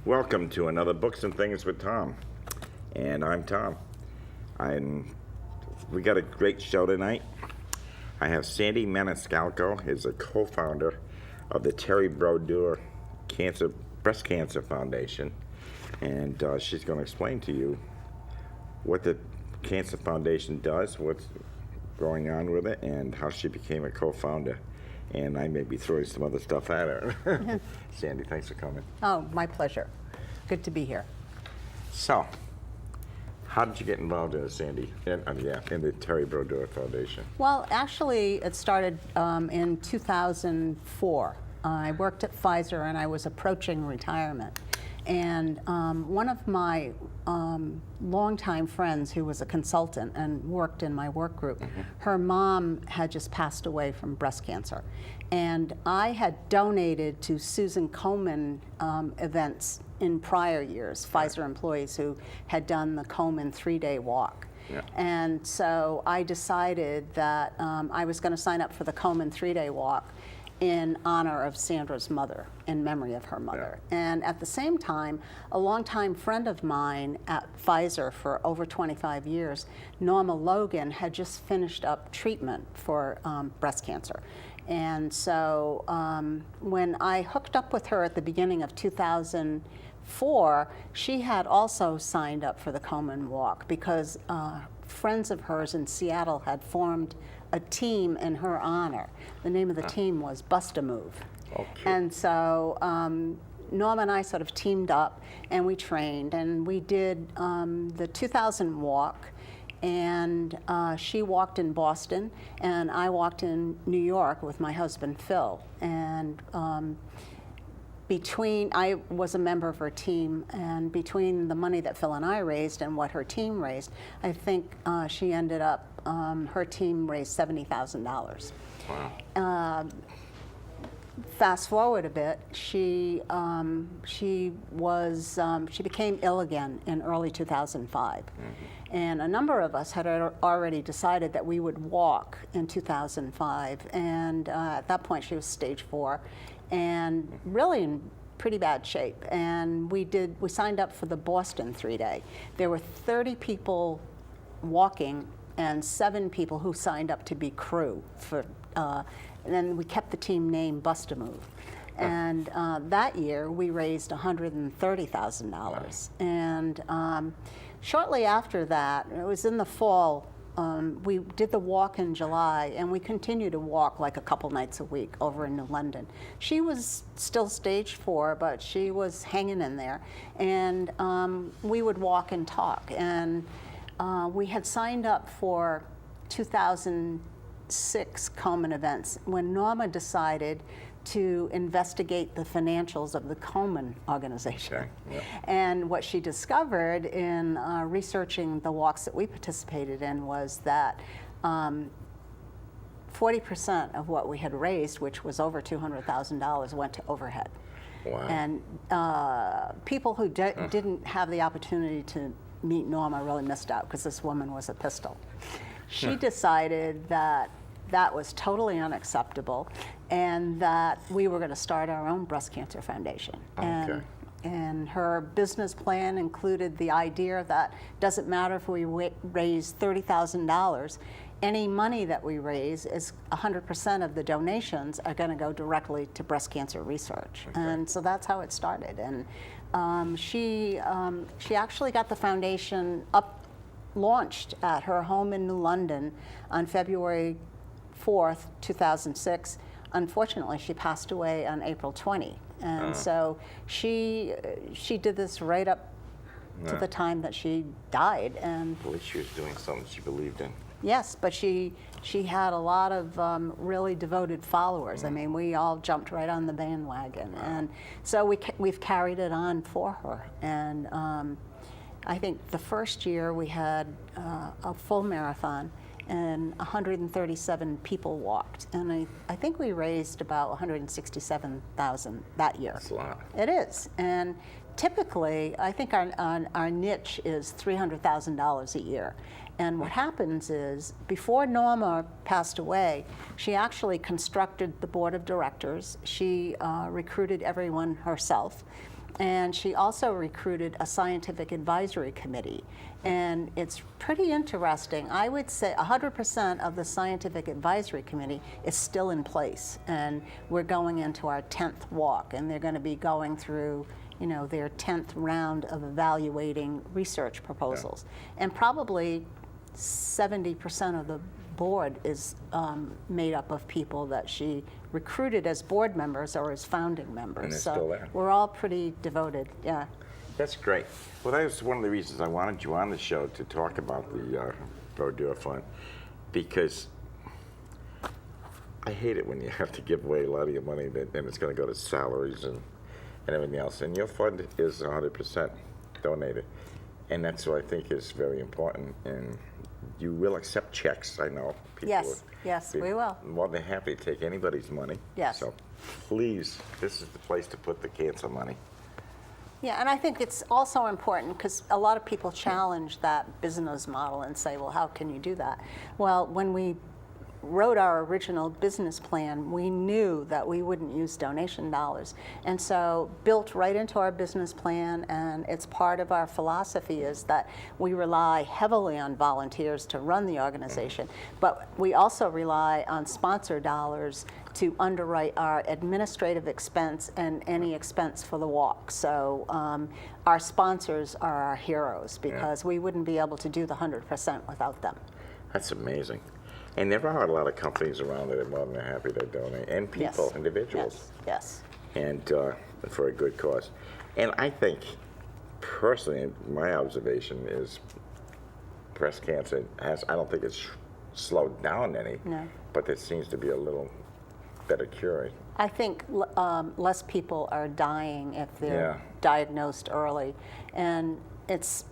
Welcome to another Books and Things with Tom. And I'm Tom. We got a great show tonight. I have Sandy Maniscalco, is a co-founder of the Terri Brodeur Breast Cancer Foundation. And she's going to explain to you what the Cancer Foundation does, what's going on with it, and how she became a co-founder. And I may be throwing some other stuff at her. Sandy, thanks for coming. Oh, my pleasure. Good to be here. So, how did you get involved in it, Sandy? In the Terri Brodeur Foundation. Well, actually, it started in 2004. I worked at Pfizer, and I was approaching retirement. And one of my longtime friends, who was a consultant and worked in my work group, her mom had just passed away from breast cancer. And I had donated to Susan Komen events in prior years, Pfizer employees who had done the Komen 3-day walk. Yeah. And so I decided that I was going to sign up for the Komen 3-day walk in honor of Sandra's mother, in memory of her mother. Yeah. And at the same time, a longtime friend of mine at Pfizer for over 25 years, Norma Logan, had just finished up treatment for breast cancer. And so when I hooked up with her at the beginning of 2004, she had also signed up for the Komen Walk because friends of hers in Seattle had formed a team in her honor. The name of the team was Bust a Move. Okay. And so Norma and I sort of teamed up and we trained and we did the 2000 walk, and she walked in Boston and I walked in New York with my husband Phil. And I was a member of her team, and between the money that Phil and I raised and what her team raised, I think she ended up, her team raised $70,000. Wow. Fast forward a bit, she became ill again in early 2005. And a number of us had already decided that we would walk in 2005. And at that point, she was stage 4. And really in pretty bad shape. And we signed up for the Boston 3-day. There were 30 people walking and 7 people who signed up to be crew for. And then we kept the team name Bust a Move. And that year we raised $130,000. And shortly after that, it was in the fall. We did the walk in July, and we continued to walk like a couple nights a week over in New London. She was still stage 4, but she was hanging in there. And we would walk and talk. And we had signed up for 2006 Komen events when Norma decided to investigate the financials of the Komen organization. Okay. Yep. And what she discovered in researching the walks that we participated in was that 40% of what we had raised, which was over $200,000, went to overhead. Wow. And people who didn't have the opportunity to meet Norma really missed out because this woman was a pistol. She decided that that was totally unacceptable, and that we were going to start our own breast cancer foundation. Okay. And her business plan included the idea that doesn't matter if we raise $30,000, any money that we raise is 100% of the donations are going to go directly to breast cancer research. Okay. And so that's how it started. And she actually got the foundation launched at her home in New London on February 4th, 2006. Unfortunately, she passed away on April 20. And so she did this right up to the time that she died. And I believe she was doing something she believed in. Yes, but she had a lot of really devoted followers. I mean, we all jumped right on the bandwagon. And so we've carried it on for her. And I think the first year we had a full marathon, and 137 people walked. And I think we raised about $167,000 that year. That's a lot. It is. And typically, I think our niche is $300,000 a year. And what happens is, before Norma passed away, she actually constructed the board of directors. She recruited everyone herself. And she also recruited a scientific advisory committee. And it's pretty interesting. I would say 100% of the scientific advisory committee is still in place. And we're going into our 10th walk, and they're going to be going through their 10th round of evaluating research proposals. And probably 70% of the board is made up of people that she recruited as board members or as founding members. And they're so still there. we're all pretty devoted, yeah. That's great. Well, that was one of the reasons I wanted you on the show, to talk about the Brodeur Fund, because I hate it when you have to give away a lot of your money and it's going to go to salaries and everything else. And your fund is 100% donated. And that's what I think is very important. And you will accept checks, I know. People Yes, would be we will. more than happy to take anybody's money. Yes. So please, this is the place to put the cancer money. Yeah, and I think it's also important because a lot of people challenge that business model and say, well, how can you do that? Well, when we wrote our original business plan, we knew that we wouldn't use donation dollars. And so built right into our business plan, and it's part of our philosophy, is that we rely heavily on volunteers to run the organization, but we also rely on sponsor dollars to underwrite our administrative expense and any expense for the walk. So our sponsors are our heroes, because we wouldn't be able to do the 100% without them. That's amazing. And there are a lot of companies around that are more than happy to donate, and people, Yes. individuals, Yes. and for a good cause. And I think, personally, my observation is breast cancer I don't think it's slowed down any, No. but there seems to be a little better cure. I think less people are dying if they're Yeah. diagnosed early, and it's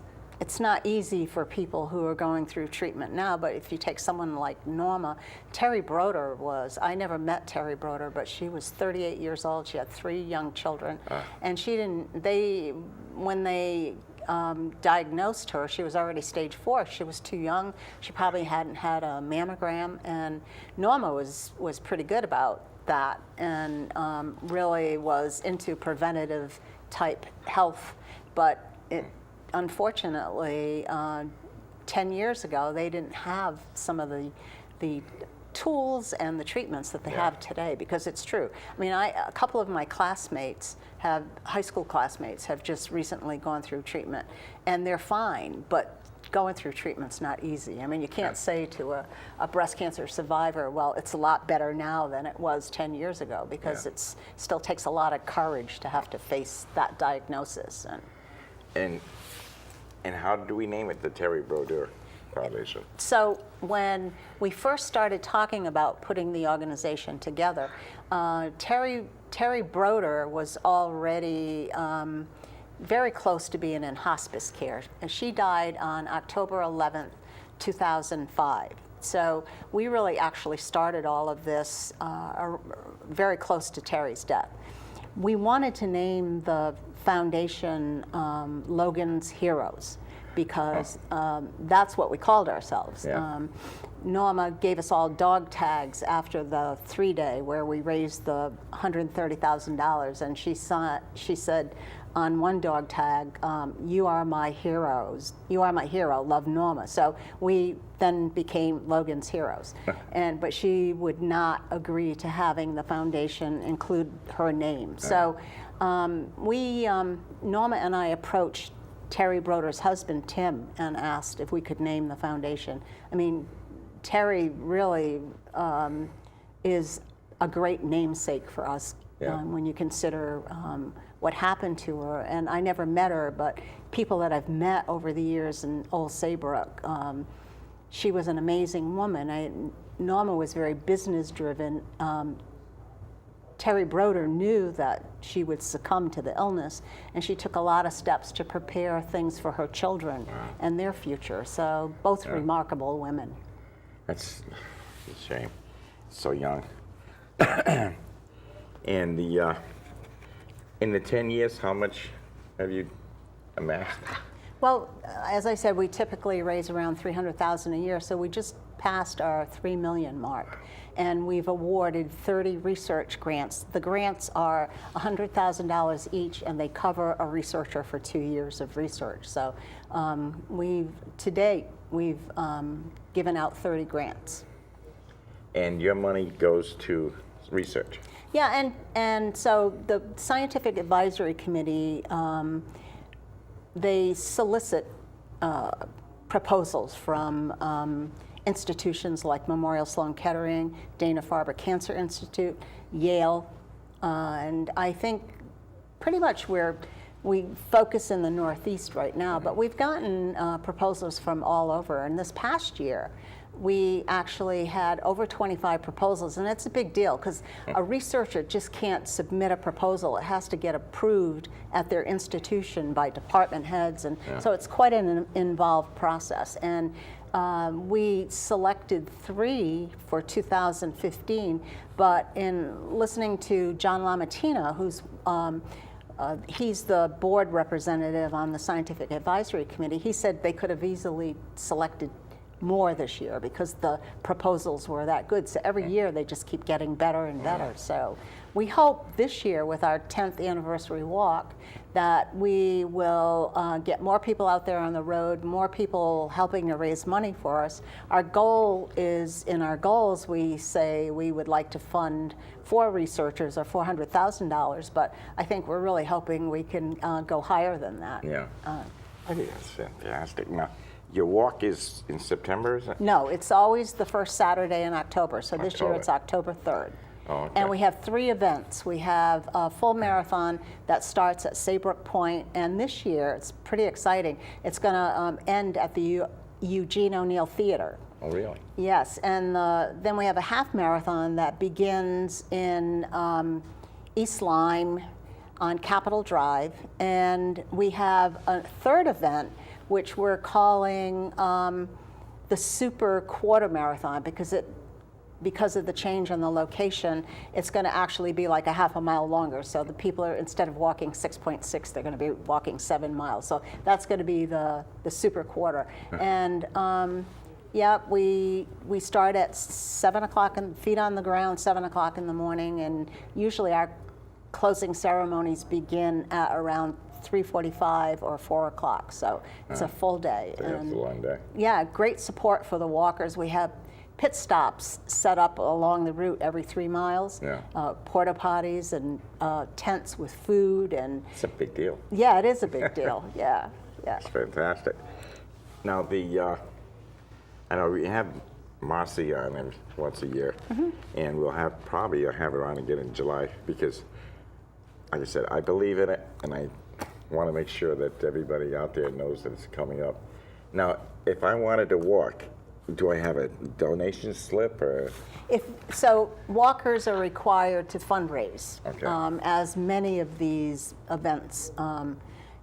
not easy for people who are going through treatment now. But if you take someone like Norma, Terri Brodeur I never met Terri Brodeur, but she was 38 years old. She had 3 young children, and when they diagnosed her, she was already stage 4. She was too young. She probably hadn't had a mammogram, and Norma was pretty good about that, and really was into preventative type health. But unfortunately, 10 years ago, they didn't have some of the tools and the treatments that they have today, because it's true. I mean, a couple of my classmates high school classmates have just recently gone through treatment, and they're fine, but going through treatment's not easy. I mean, you can't say to a breast cancer survivor, well, it's a lot better now than it was 10 years ago, because it still takes a lot of courage to have to face that diagnosis. And how do we name it, the Terri Brodeur Foundation? So when we first started talking about putting the organization together, Terri Brodeur was already very close to being in hospice care. And she died on October 11th, 2005. So we really actually started all of this very close to Terry's death. We wanted to name the foundation Logan's Heroes, because that's what we called ourselves. Yeah. Norma gave us all dog tags after the 3-day where we raised the $130,000, and she said on one dog tag, "You are my heroes. You are my hero. Love, Norma." So we then became Logan's Heroes, but she would not agree to having the foundation include her name. So Norma and I approached Terri Brodeur's husband, Tim, and asked if we could name the foundation. I mean, Terri really is a great namesake for us when you consider what happened to her. And I never met her, but people that I've met over the years in Old Saybrook, she was an amazing woman. Norma was very business-driven. Terri Brodeur knew that she would succumb to the illness, and she took a lot of steps to prepare things for her children and their future. So both remarkable women. That's a shame. So young. And in the 10 years, how much have you amassed? Well, as I said, we typically raise around $300,000 a year, so we just passed our 3 million mark, and we've awarded 30 research grants. The grants are $100,000 each, and they cover a researcher for 2 years of research. So to date, we've given out 30 grants. And your money goes to research? Yeah, and so the Scientific Advisory Committee, they solicit proposals from institutions like Memorial Sloan Kettering, Dana-Farber Cancer Institute, Yale, and I think pretty much we focus in the Northeast right now, but we've gotten proposals from all over. And this past year, we actually had over 25 proposals, and it's a big deal because a researcher just can't submit a proposal. It has to get approved at their institution by department heads, and so it's quite an involved process. And we selected 3 for 2015, but in listening to John LaMattina, who's he's the board representative on the Scientific Advisory Committee, he said they could have easily selected more this year because the proposals were that good. So every year they just keep getting better and better. So we hope this year with our 10th anniversary walk that we will get more people out there on the road, more people helping to raise money for us. Our goal is, in our goals, we say we would like to fund 4 researchers or $400,000, but I think we're really hoping we can go higher than that. Yeah. I think that's fantastic. Now, your walk is in September, is it? No, it's always the first Saturday in October. So this year it's October 3rd. Oh, okay. And we have 3 events. We have a full marathon that starts at Saybrook Point, and this year it's pretty exciting. It's going to end at the Eugene O'Neill Theater. Oh, really? Yes, and then we have a half marathon that begins in East Lyme on Capitol Drive, and we have a 3rd event which we're calling the Super Quarter Marathon because of the change in the location, it's going to actually be like a half a mile longer. So the people are, instead of walking 6.6, they're going to be walking 7 miles. So that's going to be the Super Quarter. And yeah, we start at 7 o'clock, and feet on the ground, 7 o'clock in the morning, and usually our closing ceremonies begin at around 3:45 or 4 o'clock, so it's a full day. So it's a long day. Yeah, great support for the walkers. We have pit stops set up along the route every 3 miles, porta potties and tents with food, and it's a big deal. Yeah, it is a big deal. Yeah. It's fantastic. Now I know we have Marcy on once a year, and we'll probably have her on again in July because, like I said, I believe in it, and I want to make sure that everybody out there knows that it's coming up. Now, if I wanted to walk, do I have a donation slip or? So walkers are required to fundraise, Okay. as many of these events,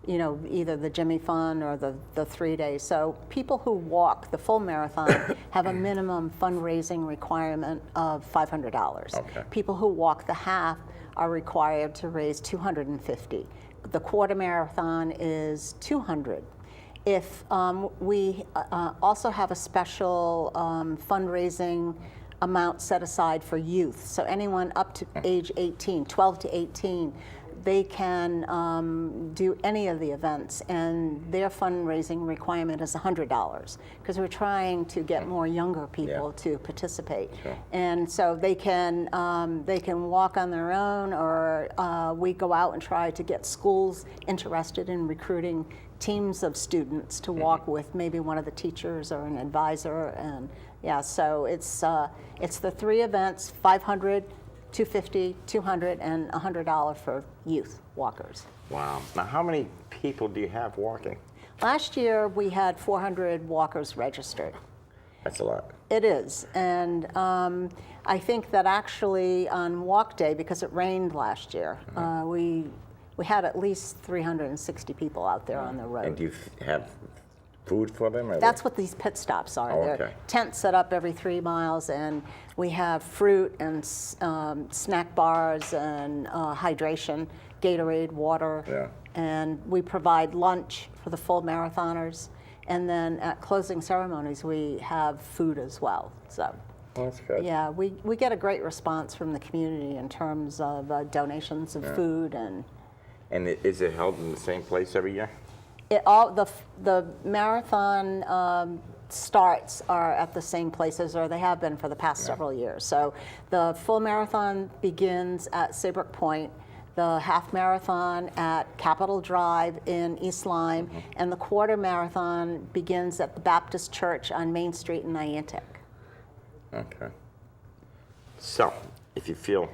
either the Jimmy Fund or the 3 days. So people who walk the full marathon have a minimum fundraising requirement of $500. Okay. People who walk the half are required to raise $250. The quarter marathon is $200. If we also have a special fundraising amount set aside for youth, so anyone up to age 18, 12 to 18, they can do any of the events, and their fundraising requirement is $100 because we're trying to get more younger people to participate. Sure. And so they can walk on their own, or we go out and try to get schools interested in recruiting teams of students to walk with maybe one of the teachers or an advisor. And so it's the 3 events: $500, $250, $200, and $100 for youth walkers. Wow. Now, how many people do you have walking? Last year we had 400 walkers registered. That's a lot. It is, and I think that actually on walk day, because it rained last year, we had at least 360 people out there on the road. And do you have food for them? That's what these pit stops are. Oh, They're okay. tents set up every 3 miles, and we have fruit and snack bars and hydration, Gatorade, water, and we provide lunch for the full marathoners. And then at closing ceremonies, we have food as well. So, Well, that's good. yeah, we get a great response from the community in terms of donations of food and. And is it held in the same place every year? The marathon starts are at the same places, or they have been for the past several years. So the full marathon begins at Saybrook Point, the half marathon at Capitol Drive in East Lyme, and the quarter marathon begins at the Baptist Church on Main Street in Niantic. Okay. So, if you feel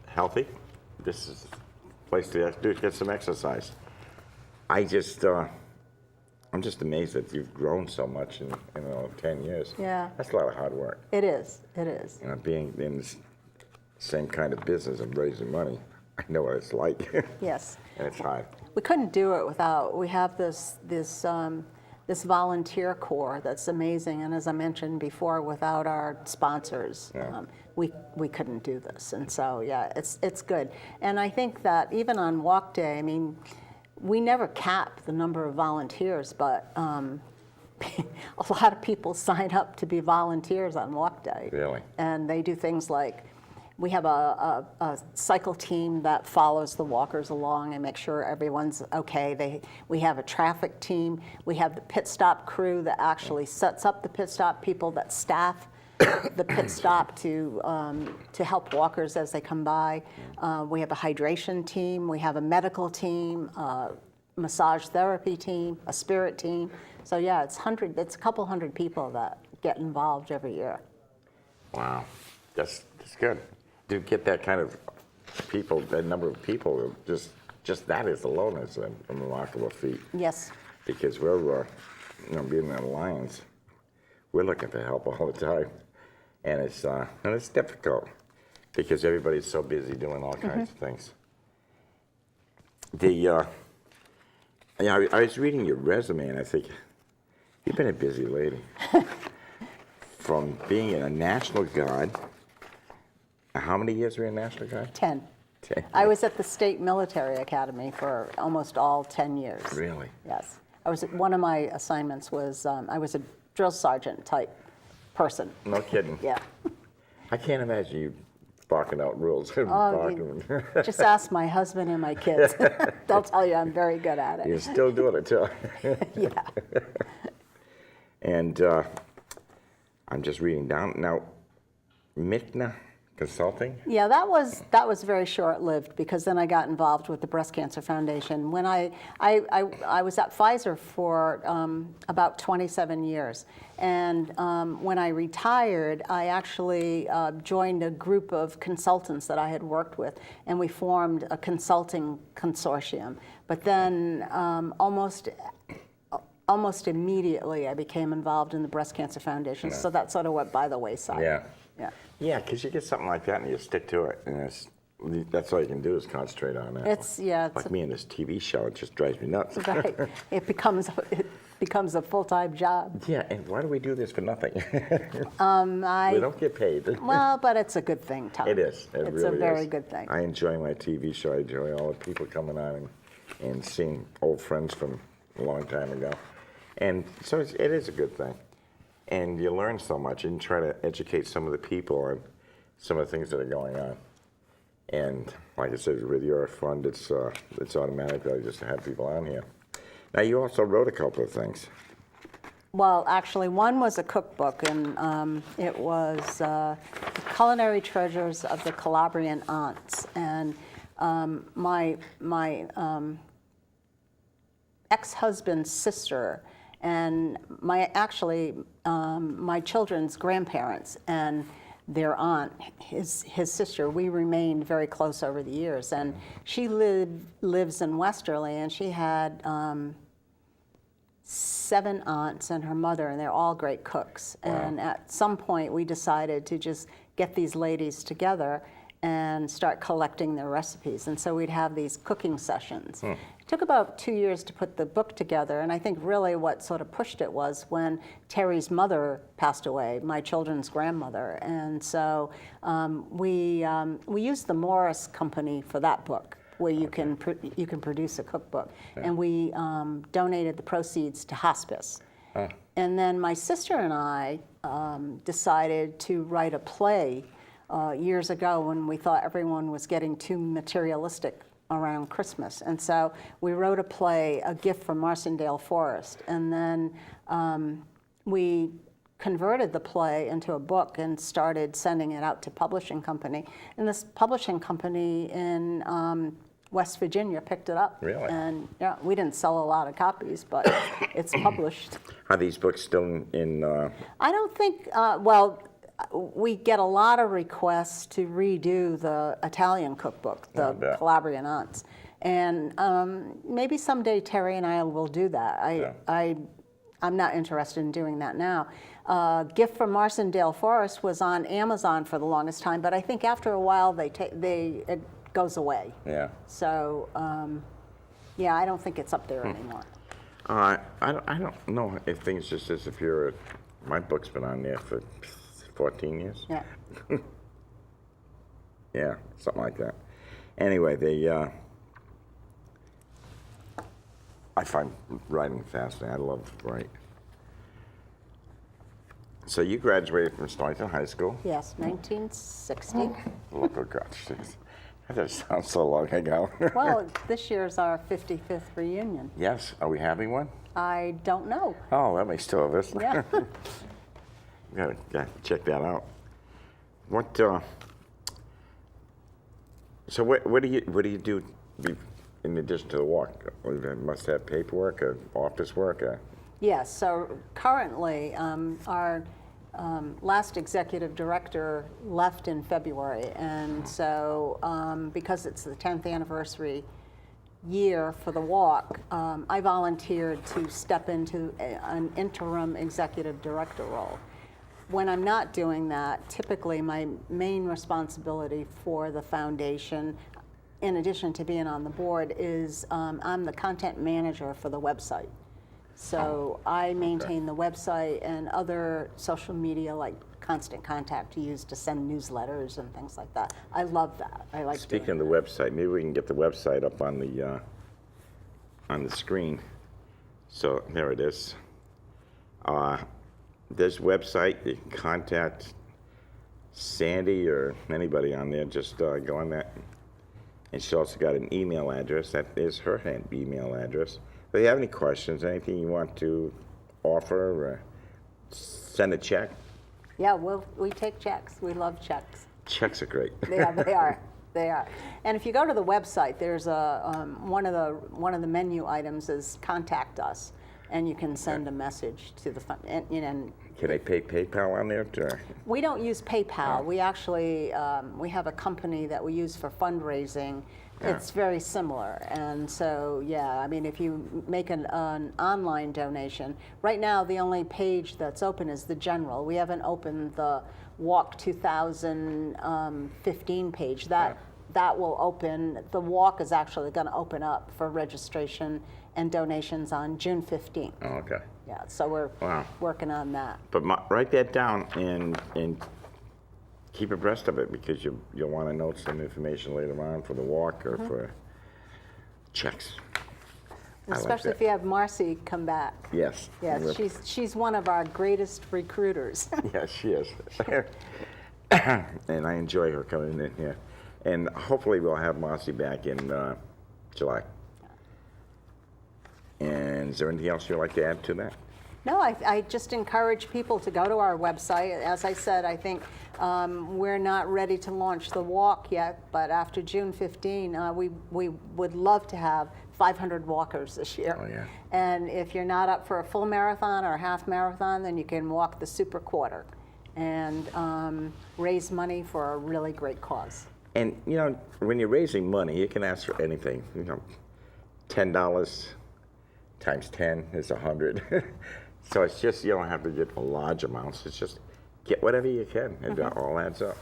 healthy, this is the place to get some exercise. I'm just amazed that you've grown so much in 10 years. Yeah. That's a lot of hard work. It is. It is. Being in the same kind of business and raising money, I know what it's like. Yes. And it's hard. We couldn't do it without. We have this volunteer corps that's amazing, and as I mentioned before, without our sponsors, we couldn't do this. And so, yeah, it's good. And I think that even on Walk Day, I mean, we never cap the number of volunteers, but a lot of people sign up to be volunteers on Walk Day. Really? And they do things like, we have a cycle team that follows the walkers along and make sure everyone's okay. We have a traffic team. We have the pit stop crew that actually sets up the pit stop, people that staff the pit stop to help walkers as they come by. We have a hydration team. We have a medical team, a massage therapy team, a spirit team. So yeah, it's a couple hundred people that get involved every year. Wow, that's good. To get that kind of people, that number of people, just that is alone is a remarkable feat. Yes. Because we're, being in Alliance, we're looking for help all the time, and it's difficult because everybody's so busy doing all kinds of things. I was reading your resume, and I think you've been a busy lady. From being in a National Guard. How many years were you in National Guard? 10. 10. I was at the State Military Academy for almost all 10 years. Really? Yes. One of my assignments was, I was a drill sergeant type person. No kidding. Yeah. I can't imagine you barking out rules. Just ask my husband and my kids. They'll tell you I'm very good at it. You're still doing it, too. Yeah. And I'm just reading down. Now, Mitna Consulting? Yeah, that was very short-lived because then I got involved with the Breast Cancer Foundation. When I was at Pfizer for about 27 years, and when I retired, I actually joined a group of consultants that I had worked with, and we formed a consulting consortium. But then almost immediately I became involved in the Breast Cancer Foundation, so that sort of went by the wayside. Yeah. Yeah. Yeah, because you get something like that and you stick to it, and that's all you can do is concentrate on that. It's like me in this TV show, it just drives me nuts. right. It becomes a full-time job. Yeah, and why do we do this for nothing? We don't get paid. Well, but it's a good thing, Tom. It is. It it's really a very is. good thing. I enjoy my TV show. I enjoy all the people coming on and seeing old friends from a long time ago. And so it is a good thing. And you learn so much and try to educate some of the people on some of the things that are going on. And like I said, with your fund, it's automatic. I just have people on here. Now, you also wrote a couple of things. Well, actually, one was a cookbook, and it was The Culinary Treasures of the Calabrian Aunts. And my ex-husband's sister and my children's grandparents and their aunt, his sister, we remained very close over the years. And she lives in Westerly, and she had 7 aunts and her mother, and they're all great cooks. Wow. And at some point, we decided to just get these ladies together and start collecting their recipes. And so we'd have these cooking sessions. It took about 2 years to put the book together, and I think really what sort of pushed it was when Terry's mother passed away, my children's grandmother. And so we used the Morris Company for that book. where you can you can produce a cookbook, and we donated the proceeds to hospice. And then my sister and I decided to write a play years ago when we thought everyone was getting too materialistic around Christmas. And so we wrote a play, A Gift from Marsendale Forest, and then we converted the play into a book and started sending it out to publishing company. And this publishing company in West Virginia picked it up. Really? And yeah, we didn't sell a lot of copies, but it's published. Are these books still in? I don't think, well, we get a lot of requests to redo the Italian cookbook, the Calabrian Aunts. And maybe someday Terry and I will do that. I'm not interested in doing that now. Gift from Marsendale Forest was on Amazon for the longest time, but I think after a while it goes away. Yeah. So, yeah, I don't think it's up there anymore. I don't know if things just disappear. My book's been on there for 14 years. Yeah. Yeah, something like that. Anyway, I find writing fascinating. I love to write. So you graduated from Stonington High School. Yes, 1960. Look, oh gosh, that just sounds so long ago. Well, this year's our 55th reunion. Yes, are we having one? I don't know. Oh, that makes two of us. Yeah. Gotta check that out. What? So what do you do in addition to the walk? You must have paperwork or office work. Yes. So currently, our last executive director left in February, and so because it's the 10th anniversary year for the walk, I volunteered to step into an interim executive director role. When I'm not doing that, typically my main responsibility for the foundation, in addition to being on the board, is I'm the content manager for the website. So I maintain the website and other social media like Constant Contact used to send newsletters and things like that. I love that. I like Speaking doing of the website, maybe we can get the website up on the screen. So there it is. This website, you can contact Sandy or anybody on there. Just go on that. And she also got an email address. That is her email address. If you have any questions, anything you want to offer, or send a check. Yeah, we take checks. We love checks. Checks are great. Yeah, they are. They are. And if you go to the website, there's one of the menu items is contact us, and you can send a message to the fund. And can I pay PayPal on there? we don't use PayPal. We actually we have a company that we use for fundraising. It's very similar, and so yeah, I mean, if you make an online donation, right now the only page that's open is the general. We haven't opened the Walk 2015 page. That will open. The Walk is actually going to open up for registration and donations on June 15th. Oh, okay. Yeah, so we're working on that. But write that down and keep abreast of it, because you'll want to note some information later on for the walk or for checks. Especially if you have Marcy come back. Yes. Yes, she's one of our greatest recruiters. Yes, she is. And I enjoy her coming in here. And hopefully we'll have Marcy back in July. And is there anything else you'd like to add to that? No, I just encourage people to go to our website. As I said, I think we're not ready to launch the walk yet, but after June 15, we would love to have 500 walkers this year. Oh, yeah. And if you're not up for a full marathon or a half marathon, then you can walk the super quarter and raise money for a really great cause. And, you know, when you're raising money, you can ask for anything. You know, $10 times 10 is 100. So it's just, you don't have to get large amounts. It's just get whatever you can. It all adds up.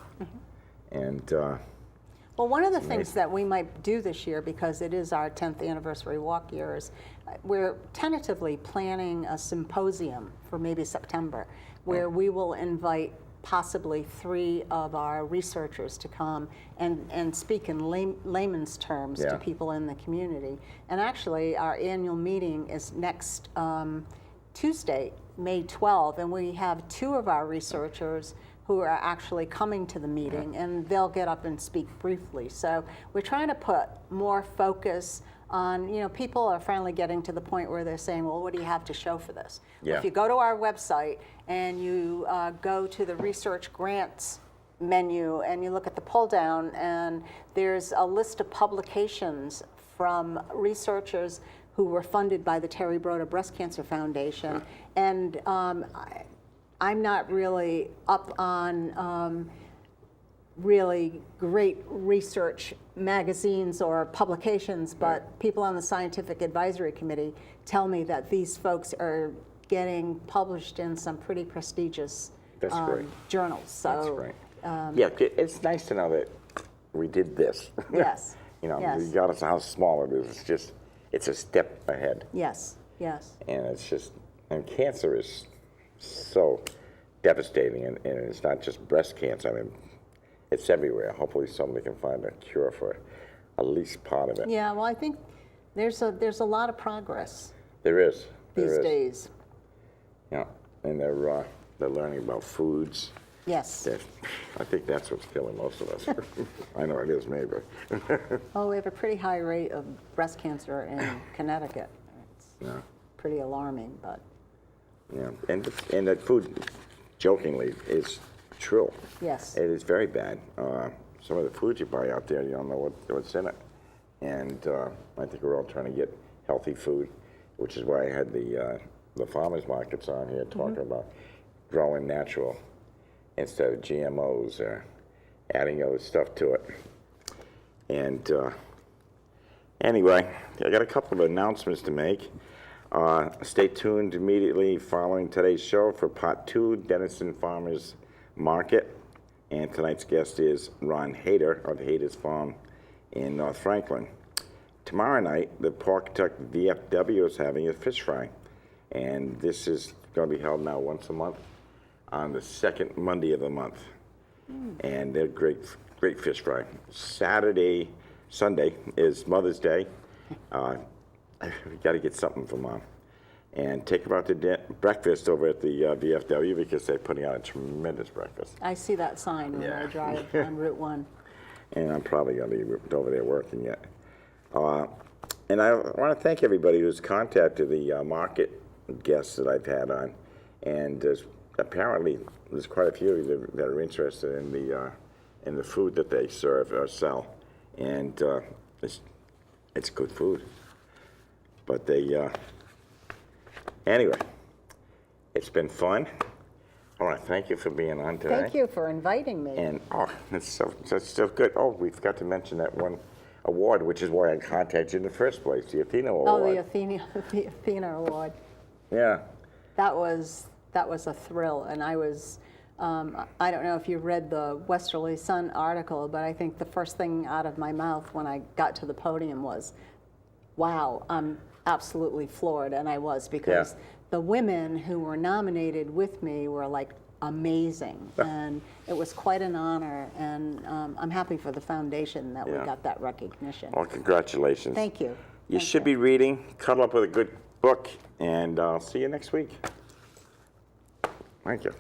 And well, one of the things that we might do this year, because it is our 10th anniversary walk year, is we're tentatively planning a symposium for maybe September, where we will invite possibly 3 of our researchers to come and speak in layman's terms Yeah. to people in the community. And actually, our annual meeting is next Tuesday, May 12th, and we have 2 of our researchers who are actually coming to the meeting, and they'll get up and speak briefly. So we're trying to put more focus on, people are finally getting to the point where they're saying, well, what do you have to show for this? Yeah. If you go to our website and you go to the research grants menu and you look at the pull down, and there's a list of publications from researchers who were funded by the Terri Brodeur Breast Cancer Foundation. And I'm not really up on really great research magazines or publications, but people on the Scientific Advisory Committee tell me that these folks are getting published in some pretty prestigious That's great. journals. So, That's right. Yeah, it's nice to know that we did this. Yes. Yes. Regardless of how small it is, it's a step ahead. Yes, yes. And and cancer is so devastating, and it's not just breast cancer. I mean, it's everywhere. Hopefully somebody can find a cure for at least part of it. Yeah, well, I think there's a lot of progress There is. these days. Yeah, and they're learning about foods. Yes. I think that's what's killing most of us. I know it is, maybe. Oh, we have a pretty high rate of breast cancer in Connecticut. It's Yeah. pretty alarming, but Yeah, and that food, jokingly, is true. yes. It is very bad. Some of the food you buy out there, you don't know what's in it. And I think we're all trying to get healthy food, which is why I had the farmers markets on here talking about growing natural instead of GMOs or adding other stuff to it. And anyway, I got a couple of announcements to make. Stay tuned immediately following today's show for Part 2, Denison Farmers Market. And tonight's guest is Ron Hayter of Hayter's Farm in North Franklin. Tomorrow night, the Pawcatuck VFW is having a fish fry. And this is going to be held now once a month on the second Monday of the month. And they're great fish fry. Sunday is Mother's Day. We got to get something for Mom. And take her out to breakfast over at the VFW because they're putting on a tremendous breakfast. I see that sign when I drive on Route 1. And I'm probably going to be over there working yet. And I want to thank everybody who's contacted the market guests that I've had on. And apparently there's quite a few that are interested in the food that they serve or sell. And it's good food. But anyway, it's been fun. I want to thank you for being on today. Thank you for inviting me. And it's so good. Oh, we forgot to mention that one award, which is why I contacted you in the first place, the Athena Award. Oh, the Athena Award. Yeah. That was a thrill, and I was. I don't know if you read the Westerly Sun article, but I think the first thing out of my mouth when I got to the podium was, "Wow, I'm absolutely floored," and I was, because the women who were nominated with me were like amazing, and it was quite an honor, and I'm happy for the foundation that we got that recognition. Well, congratulations. Thank you. You should be reading, cuddle up with a good book, and I'll see you next week. Thank you.